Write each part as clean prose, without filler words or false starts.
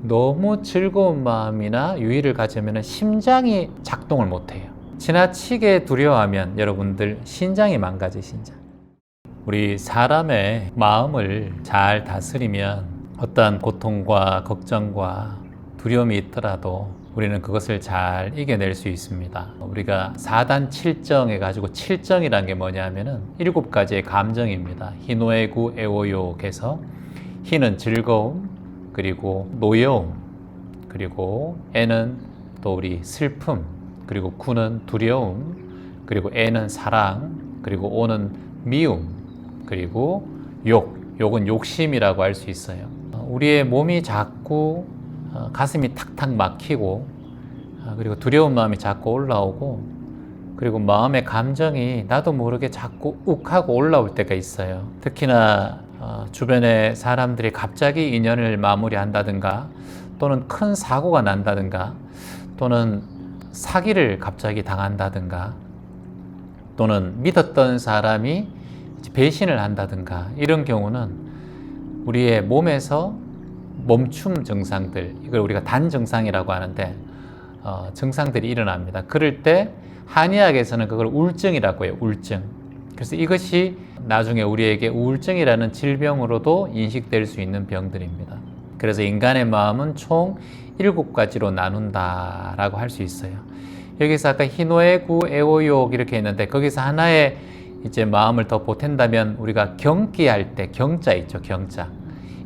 너무 즐거운 마음이나 유의를 가지면 심장이 작동을 못해요. 지나치게 두려워하면 여러분들 신장이 망가져요. 신장. 우리 사람의 마음을 잘 다스리면 어떠한 고통과 걱정과 두려움이 있더라도 우리는 그것을 잘 이겨낼 수 있습니다. 우리가 4단 7정 해가지고 7정이라는 게 뭐냐면은 7가지의 감정입니다. 희노애구 애오욕에서 희는 즐거움, 그리고 노여움, 그리고 애는 또 우리 슬픔, 그리고 구는 두려움, 그리고 애는 사랑, 그리고 오는 미움, 그리고 욕은 욕심이라고 할 수 있어요. 우리의 몸이 자꾸 가슴이 탁탁 막히고, 그리고 두려운 마음이 자꾸 올라오고, 그리고 마음의 감정이 나도 모르게 자꾸 욱하고 올라올 때가 있어요. 특히나 주변의 사람들이 갑자기 인연을 마무리한다든가, 또는 큰 사고가 난다든가, 또는 사기를 갑자기 당한다든가, 또는 믿었던 사람이 배신을 한다든가, 이런 경우는 우리의 몸에서 멈춤 증상들, 이걸 우리가 단증상이라고 하는데 증상들이 일어납니다. 그럴 때 한의학에서는 그걸 우울증이라고 해요. 우울증. 그래서 이것이 나중에 우리에게 우울증이라는 질병으로도 인식될 수 있는 병들입니다. 그래서 인간의 마음은 총 7가지로 나눈다라고 할 수 있어요. 여기서 아까 희노애구 애오욕 이렇게 했는데, 거기서 하나의 이제 마음을 더 보탠다면 우리가 경기할 때 경자 있죠. 경자.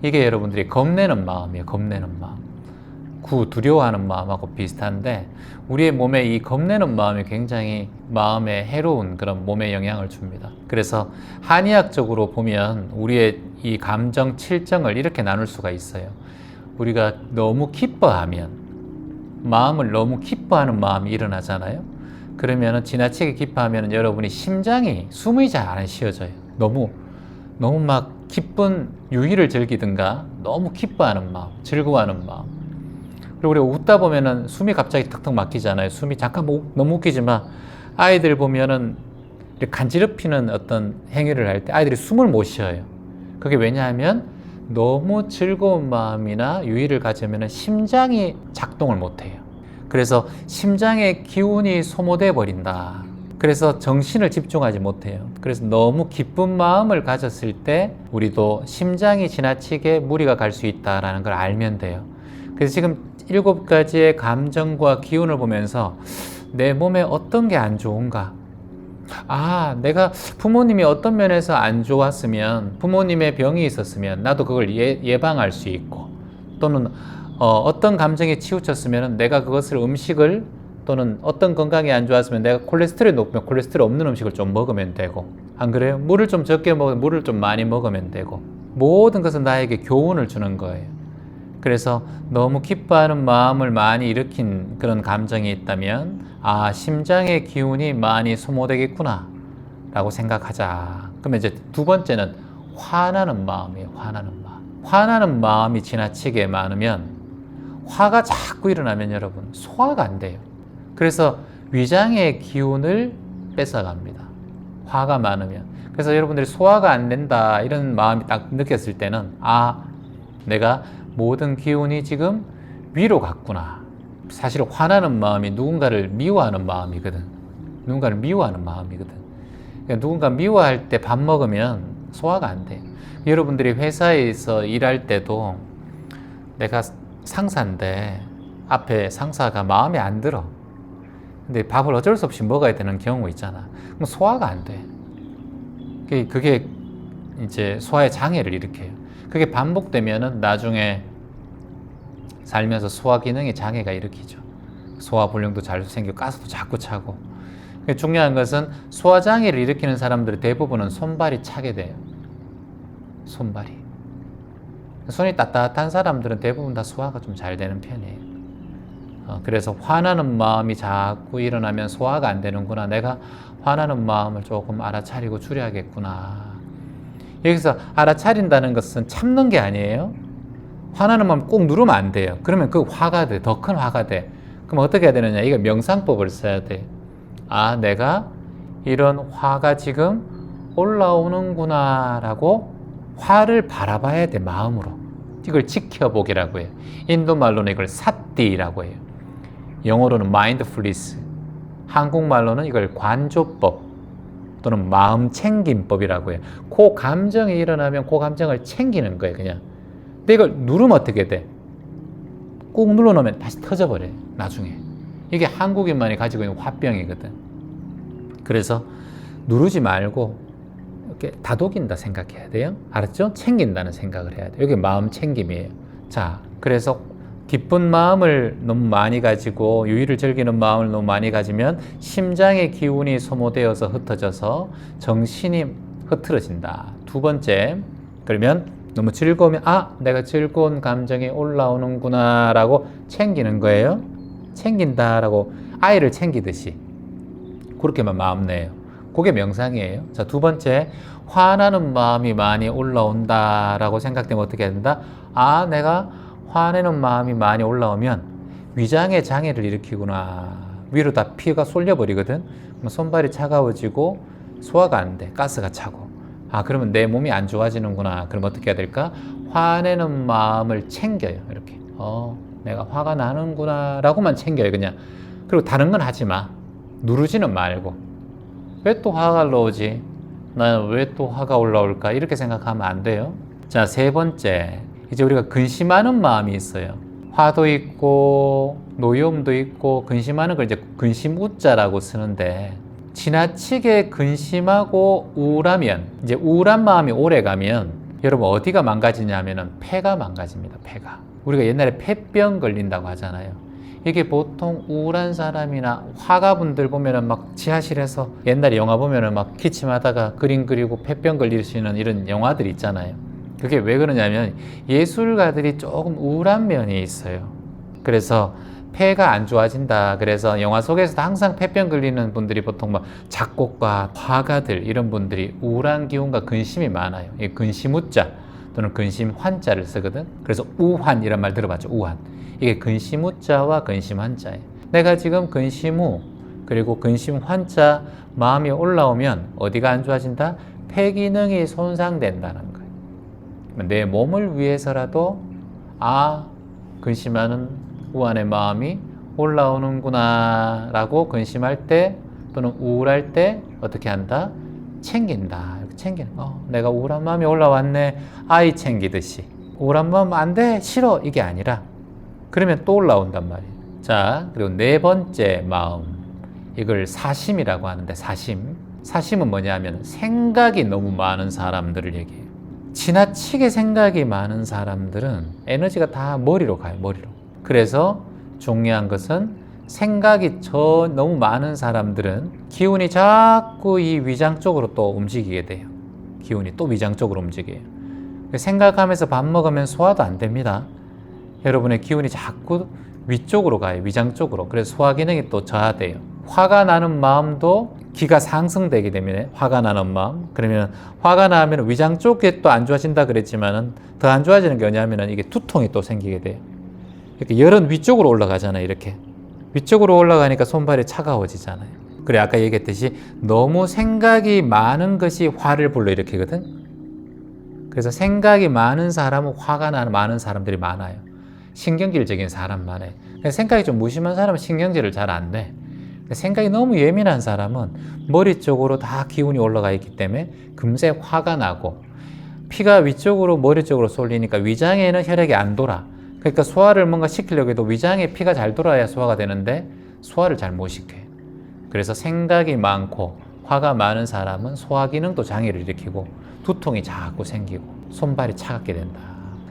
이게 여러분들이 겁내는 마음이에요. 겁내는 마음. 두려워하는 마음하고 비슷한데, 우리의 몸에 이 겁내는 마음이 굉장히 마음에 해로운 그런 몸에 영향을 줍니다. 그래서 한의학적으로 보면 우리의 이 감정 7정을 이렇게 나눌 수가 있어요. 우리가 너무 기뻐하면, 마음을 너무 기뻐하는 마음이 일어나잖아요. 그러면 지나치게 기뻐하면 여러분이 심장이, 숨이 잘 안 쉬어져요. 너무 막 기쁜 유희를 즐기든가, 너무 기뻐하는 마음, 즐거워하는 마음. 그리고 우리가 웃다 보면은 숨이 갑자기 턱턱 막히잖아요. 숨이 잠깐 너무 웃기지만, 아이들 보면은 간지럽히는 어떤 행위를 할 때 아이들이 숨을 못 쉬어요. 그게 왜냐하면 너무 즐거운 마음이나 유희를 가지면 심장이 작동을 못 해요. 그래서 심장의 기운이 소모돼 버린다. 그래서 정신을 집중하지 못해요. 그래서 너무 기쁜 마음을 가졌을 때 우리도 심장이 지나치게 무리가 갈 수 있다는 걸 알면 돼요. 그래서 지금 7가지의 감정과 기운을 보면서 내 몸에 어떤 게 안 좋은가? 내가 부모님이 어떤 면에서 안 좋았으면, 부모님의 병이 있었으면 나도 그걸 예방할 수 있고, 또는 어떤 감정에 치우쳤으면 내가 그것을 음식을, 또는 어떤 건강이 안 좋았으면 내가 콜레스테롤이 높으면 콜레스테롤 없는 음식을 좀 먹으면 되고, 안 그래요? 물을 좀 적게 먹으면 물을 좀 많이 먹으면 되고, 모든 것은 나에게 교훈을 주는 거예요. 그래서 너무 기뻐하는 마음을 많이 일으킨 그런 감정이 있다면, 심장의 기운이 많이 소모되겠구나 라고 생각하자. 그러면 이제 2번째는 화나는 마음이에요. 화나는 마음. 화나는 마음이 지나치게 많으면, 화가 자꾸 일어나면 여러분 소화가 안 돼요. 그래서 위장의 기운을 뺏어갑니다. 화가 많으면. 그래서 여러분들이 소화가 안 된다 이런 마음이 딱 느꼈을 때는, 내가 모든 기운이 지금 위로 갔구나. 사실 화나는 마음이 누군가를 미워하는 마음이거든. 누군가를 미워하는 마음이거든. 그러니까 누군가 미워할 때 밥 먹으면 소화가 안 돼요. 여러분들이 회사에서 일할 때도, 내가 상사인데 앞에 상사가 마음에 안 들어. 근데 밥을 어쩔 수 없이 먹어야 되는 경우 있잖아. 그럼 소화가 안 돼. 그게 이제 소화의 장애를 일으켜요. 그게 반복되면은 나중에 살면서 소화 기능에 장애가 일으키죠. 소화불량도 잘 생기고 가스도 자꾸 차고. 중요한 것은 소화 장애를 일으키는 사람들의 대부분은 손발이 차게 돼요. 손발이. 손이 따뜻한 사람들은 대부분 다 소화가 좀 잘 되는 편이에요. 그래서 화나는 마음이 자꾸 일어나면 소화가 안 되는구나. 내가 화나는 마음을 조금 알아차리고 줄여야겠구나. 여기서 알아차린다는 것은 참는 게 아니에요. 화나는 마음 꼭 누르면 안 돼요. 그러면 그 화가 돼. 더 큰 화가 돼. 그럼 어떻게 해야 되느냐. 이거 명상법을 써야 돼. 내가 이런 화가 지금 올라오는구나 라고 화를 바라봐야 돼. 마음으로. 이걸 지켜보기라고 해요. 인도 말로는 이걸 사띠라고 해요. 영어로는 mindfulness, 한국말로는 이걸 관조법 또는 마음챙김법이라고 해요. 그 감정이 일어나면 그 감정을 챙기는 거예요, 그냥. 근데 이걸 누르면 어떻게 돼? 꾹 눌러놓으면 다시 터져버려요, 나중에. 이게 한국인만이 가지고 있는 화병이거든. 그래서 누르지 말고 이렇게 다독인다 생각해야 돼요. 알았죠? 챙긴다는 생각을 해야 돼요. 이게 마음 챙김이에요. 자, 그래서 기쁜 마음을 너무 많이 가지고 유의를 즐기는 마음을 너무 많이 가지면 심장의 기운이 소모되어서 흩어져서 정신이 흐트러진다. 두 번째, 그러면 너무 즐거우면 내가 즐거운 감정이 올라오는구나 라고 챙기는 거예요. 챙긴다라고 아이를 챙기듯이 그렇게만 마음 내요. 그게 명상이에요. 자, 두 번째, 화나는 마음이 많이 올라온다라고 생각되면 어떻게 해야 된다? 내가 화내는 마음이 많이 올라오면 위장의 장애를 일으키구나. 위로 다 피가 쏠려버리거든. 손발이 차가워지고 소화가 안 돼. 가스가 차고. 그러면 내 몸이 안 좋아지는구나. 그럼 어떻게 해야 될까? 화내는 마음을 챙겨요. 이렇게. 내가 화가 나는구나 라고만 챙겨요, 그냥. 그리고 다른 건 하지 마. 누르지는 말고. 왜 또 화가 올라오지? 나는 왜 또 화가 올라올까? 이렇게 생각하면 안 돼요. 자, 세 번째. 이제 우리가 근심하는 마음이 있어요. 화도 있고 노여움도 있고 근심하는 걸 이제 근심우자라고 쓰는데, 지나치게 근심하고 우울하면, 이제 우울한 마음이 오래 가면 여러분 어디가 망가지냐면은 폐가 망가집니다. 폐가. 우리가 옛날에 폐병 걸린다고 하잖아요. 이게 보통 우울한 사람이나 화가분들 보면은 막 지하실에서 옛날에 영화 보면은 막 기침하다가 그림 그리고 폐병 걸릴 수 있는 이런 영화들 있잖아요. 그게 왜 그러냐면 예술가들이 조금 우울한 면이 있어요. 그래서 폐가 안 좋아진다. 그래서 영화 속에서도 항상 폐병 걸리는 분들이 보통 막 작곡가, 화가들 이런 분들이 우울한 기운과 근심이 많아요. 이 근심우자 또는 근심환자를 쓰거든. 그래서 우환 이런 말 들어봤죠. 우환. 이게 근심우자와 근심환자예요. 내가 지금 근심우 그리고 근심환자 마음이 올라오면 어디가 안 좋아진다? 폐 기능이 손상된다는 거예요. 내 몸을 위해서라도 근심하는 우환의 마음이 올라오는구나 라고 근심할 때 또는 우울할 때 어떻게 한다? 챙긴다. 이렇게 챙기는 거. 내가 우울한 마음이 올라왔네. 아이 챙기듯이. 우울한 마음 안 돼. 싫어. 이게 아니라 그러면 또 올라온단 말이에요. 자, 그리고 네 번째 마음. 이걸 사심이라고 하는데 사심은 뭐냐면 생각이 너무 많은 사람들을 얘기해요. 지나치게 생각이 많은 사람들은 에너지가 다 머리로 가요. 머리로. 그래서 중요한 것은 생각이 너무 많은 사람들은 기운이 자꾸 이 위장 쪽으로 또 움직이게 돼요. 기운이 또 위장 쪽으로 움직여요. 생각하면서 밥 먹으면 소화도 안 됩니다. 여러분의 기운이 자꾸 위쪽으로 가요. 위장 쪽으로. 그래서 소화 기능이 또 저하돼요. 화가 나는 마음도 기가 상승되게 되면 화가 나는 마음. 그러면 화가 나면 위장 쪽에 또 안 좋아진다 그랬지만은 더 안 좋아지는 게 뭐냐면은 이게 두통이 또 생기게 돼요. 이렇게 열은 위쪽으로 올라가잖아요. 이렇게 위쪽으로 올라가니까 손발이 차가워지잖아요. 그래 아까 얘기했듯이 너무 생각이 많은 것이 화를 불러일으키거든. 그래서 생각이 많은 사람은 화가 나는 많은 사람들이 많아요. 신경질적인 사람 많아요. 생각이 좀 무심한 사람은 신경질을 잘 안 내. 생각이 너무 예민한 사람은 머리 쪽으로 다 기운이 올라가 있기 때문에 금세 화가 나고, 피가 위쪽으로 머리 쪽으로 쏠리니까 위장에는 혈액이 안 돌아. 그러니까 소화를 뭔가 시키려고 해도 위장에 피가 잘 돌아야 소화가 되는데 소화를 잘 못 시켜요. 그래서 생각이 많고 화가 많은 사람은 소화 기능도 장애를 일으키고 두통이 자꾸 생기고 손발이 차갑게 된다.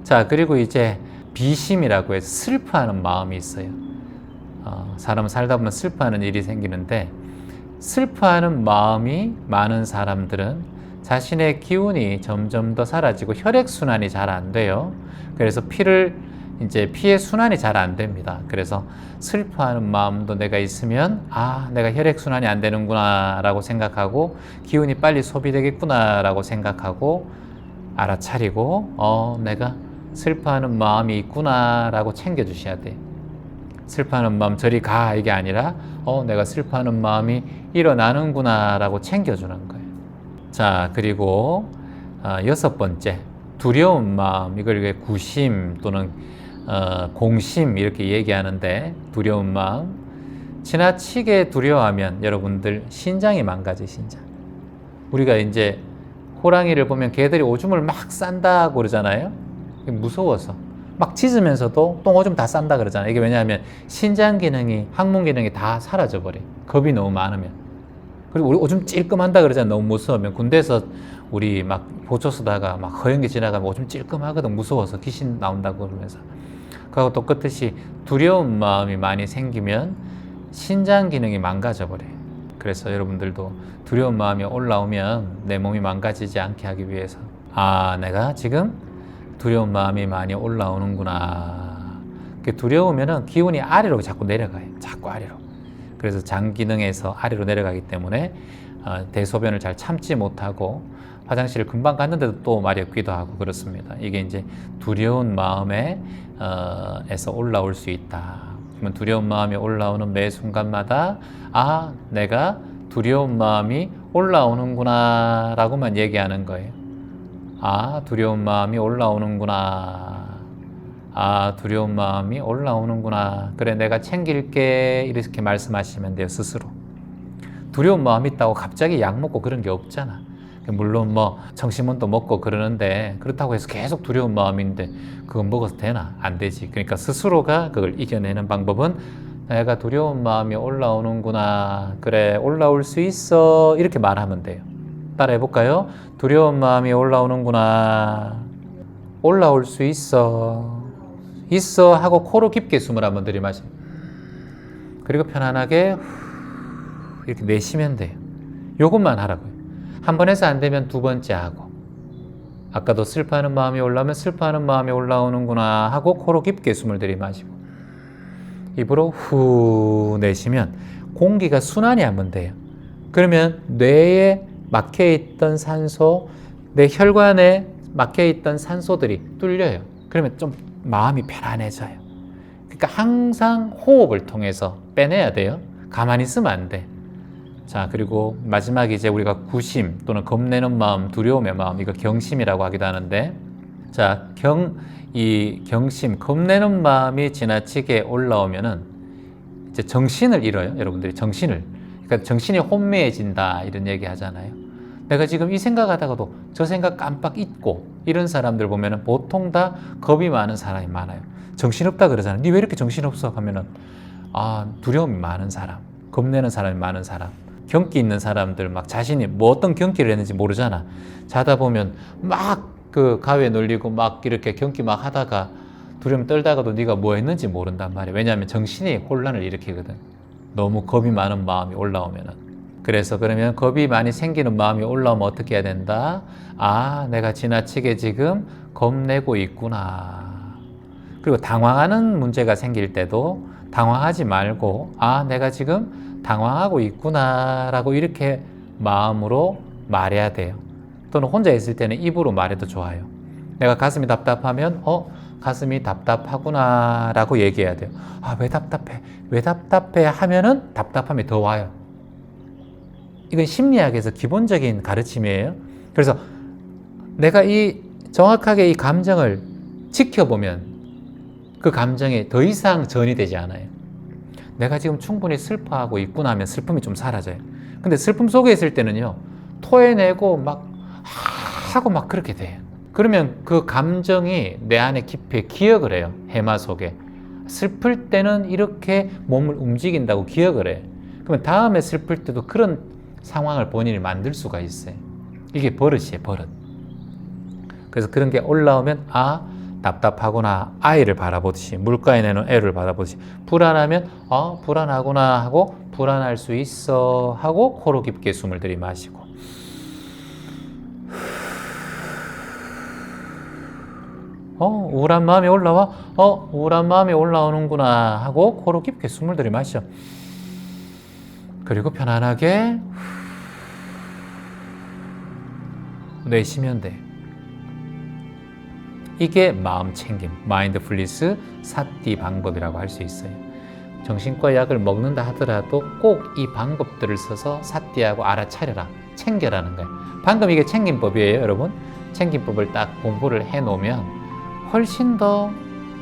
자, 그리고 이제 비심이라고 해서 슬퍼하는 마음이 있어요. 사람은 살다 보면 슬퍼하는 일이 생기는데, 슬퍼하는 마음이 많은 사람들은 자신의 기운이 점점 더 사라지고 혈액순환이 잘 안 돼요. 그래서 피의 순환이 잘 안 됩니다. 그래서 슬퍼하는 마음도 내가 있으면 내가 혈액순환이 안 되는구나 라고 생각하고 기운이 빨리 소비되겠구나 라고 생각하고 알아차리고 내가 슬퍼하는 마음이 있구나 라고 챙겨주셔야 돼요. 슬퍼하는 마음 저리 가 이게 아니라 내가 슬퍼하는 마음이 일어나는구나 라고 챙겨주는 거예요. 자, 그리고 여섯 번째, 두려운 마음, 이걸 이렇게 구심 또는 공심 이렇게 얘기하는데, 두려운 마음, 지나치게 두려워하면 여러분들 신장이 망가져. 신장. 우리가 이제 호랑이를 보면 개들이 오줌을 막 싼다고 그러잖아요. 무서워서 막 짖으면서도 또 오줌 다 싼다 그러잖아요. 이게 왜냐하면 신장 기능이, 항문 기능이 다 사라져 버려. 겁이 너무 많으면. 그리고 우리 오줌 찔끔한다 그러잖아요. 너무 무서우면. 군대에서 우리 막 보초 쓰다가 막 허연기 지나가면 오줌 찔끔하거든. 무서워서 귀신 나온다고 그러면서. 그하고 똑같이 두려운 마음이 많이 생기면 신장 기능이 망가져 버려요. 그래서 여러분들도 두려운 마음이 올라오면 내 몸이 망가지지 않게 하기 위해서, 아, 내가 지금 두려운 마음이 많이 올라오는구나. 두려우면은 기운이 아래로 자꾸 내려가요. 자꾸 아래로. 그래서 장 기능에서 아래로 내려가기 때문에 대소변을 잘 참지 못하고 화장실을 금방 갔는데도 또 마렵기도 하고 그렇습니다. 이게 이제 두려운 마음에 에서 올라올 수 있다. 그러면 두려운 마음이 올라오는 매 순간마다, 아, 내가 두려운 마음이 올라오는구나 라고만 얘기하는 거예요. 아, 두려운 마음이 올라오는구나. 아, 두려운 마음이 올라오는구나. 그래, 내가 챙길게. 이렇게 말씀하시면 돼요, 스스로. 두려운 마음이 있다고 갑자기 약 먹고 그런 게 없잖아. 물론 뭐 청심원도 먹고 그러는데, 그렇다고 해서 계속 두려운 마음인데 그건 먹어도 되나? 안 되지. 그러니까 스스로가 그걸 이겨내는 방법은, 내가 두려운 마음이 올라오는구나. 그래, 올라올 수 있어. 이렇게 말하면 돼요. 따라 해볼까요? 두려운 마음이 올라오는구나. 올라올 수 있어. 있어 하고 코로 깊게 숨을 한번 들이마시고, 그리고 편안하게 이렇게 내쉬면 돼요. 요것만 하라고요. 한 번 해서 안 되면 두 번째 하고, 아까도 슬퍼하는 마음이 올라오면 슬퍼하는 마음이 올라오는구나 하고 코로 깊게 숨을 들이마시고 입으로 후 내쉬면 공기가 순환이 하면 돼요. 그러면 뇌에 막혀있던 산소, 내 혈관에 막혀있던 산소들이 뚫려요. 그러면 좀 마음이 편안해져요. 그러니까 항상 호흡을 통해서 빼내야 돼요. 가만히 있으면 안 돼. 자, 그리고 마지막에 이제 우리가 구심 또는 겁내는 마음, 두려움의 마음, 이거 경심이라고 하기도 하는데, 자, 이 경심, 겁내는 마음이 지나치게 올라오면은 이제 정신을 잃어요. 여러분들이 정신을. 그러니까 정신이 혼미해진다 이런 얘기 하잖아요. 내가 지금 이 생각하다가도 저 생각 깜빡 잊고, 이런 사람들 보면은 보통 다 겁이 많은 사람이 많아요. 정신없다 그러잖아요. 니 왜 이렇게 정신없어? 하면은, 아, 두려움이 많은 사람, 겁내는 사람이 많은 사람, 경기 있는 사람들, 막 자신이 뭐 어떤 경기를 했는지 모르잖아. 자다 보면 막 그 가위에 놀리고 막 이렇게 경기 막 하다가 두려움 떨다가도 네가 뭐 했는지 모른단 말이야. 왜냐하면 정신이 혼란을 일으키거든. 너무 겁이 많은 마음이 올라오면은. 그래서 그러면 겁이 많이 생기는 마음이 올라오면 어떻게 해야 된다? 아, 내가 지나치게 지금 겁내고 있구나. 그리고 당황하는 문제가 생길 때도 당황하지 말고, 아, 내가 지금 당황하고 있구나 라고 이렇게 마음으로 말해야 돼요. 또는 혼자 있을 때는 입으로 말해도 좋아요. 내가 가슴이 답답하면 가슴이 답답하구나 라고 얘기해야 돼요. 아, 왜 답답해? 왜 답답해? 하면은 답답함이 더 와요. 이건 심리학에서 기본적인 가르침이에요. 그래서 내가 정확하게 이 감정을 지켜보면 그 감정이 더 이상 전이 되지 않아요. 내가 지금 충분히 슬퍼하고 있구나 하면 슬픔이 좀 사라져요. 근데 슬픔 속에 있을 때는요, 토해내고 막 하고 막 그렇게 돼요. 그러면 그 감정이 내 안에 깊이 기억을 해요. 해마 속에. 슬플 때는 이렇게 몸을 움직인다고 기억을 해요. 그러면 다음에 슬플 때도 그런 상황을 본인이 만들 수가 있어요. 이게 버릇이에요, 버릇. 그래서 그런 게 올라오면, 아, 답답하구나. 아이를 바라보듯이, 물가에 내는 애를 바라보듯이, 불안하면 불안하구나 하고, 불안할 수 있어 하고 코로 깊게 숨을 들이마시고, 우울한 마음이 올라와? 우울한 마음이 올라오는구나 하고 코로 깊게 숨을 들이마셔. 그리고 편안하게 내쉬면 돼. 이게 마음 챙김, 마인드풀니스 사티 방법이라고 할 수 있어요. 정신과 약을 먹는다 하더라도 꼭 이 방법들을 써서 사티하고 알아차려라, 챙겨라는 거예요. 방금 이게 챙김법이에요, 여러분. 챙김법을 딱 공부를 해 놓으면 훨씬 더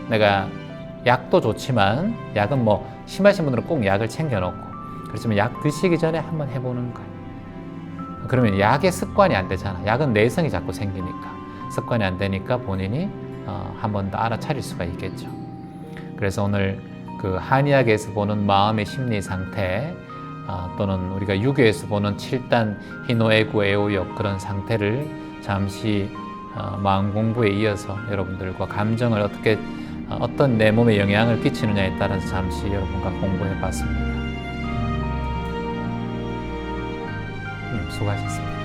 내가 약도 좋지만 약은 뭐 심하신 분들은 꼭 약을 챙겨 놓고 그렇지만 약 드시기 전에 한번 해보는 거예요. 그러면 약의 습관이 안 되잖아. 약은 내성이 자꾸 생기니까 습관이 안 되니까 본인이 한 번 더 알아차릴 수가 있겠죠. 그래서 오늘 그 한의학에서 보는 마음의 심리 상태 또는 우리가 유교에서 보는 7단 희노애구 애오욕 그런 상태를 잠시 마음 공부에 이어서 여러분들과 감정을 어떻게 어떤 내 몸에 영향을 끼치느냐에 따라서 잠시 여러분과 공부해 봤습니다. 수고하셨습니다.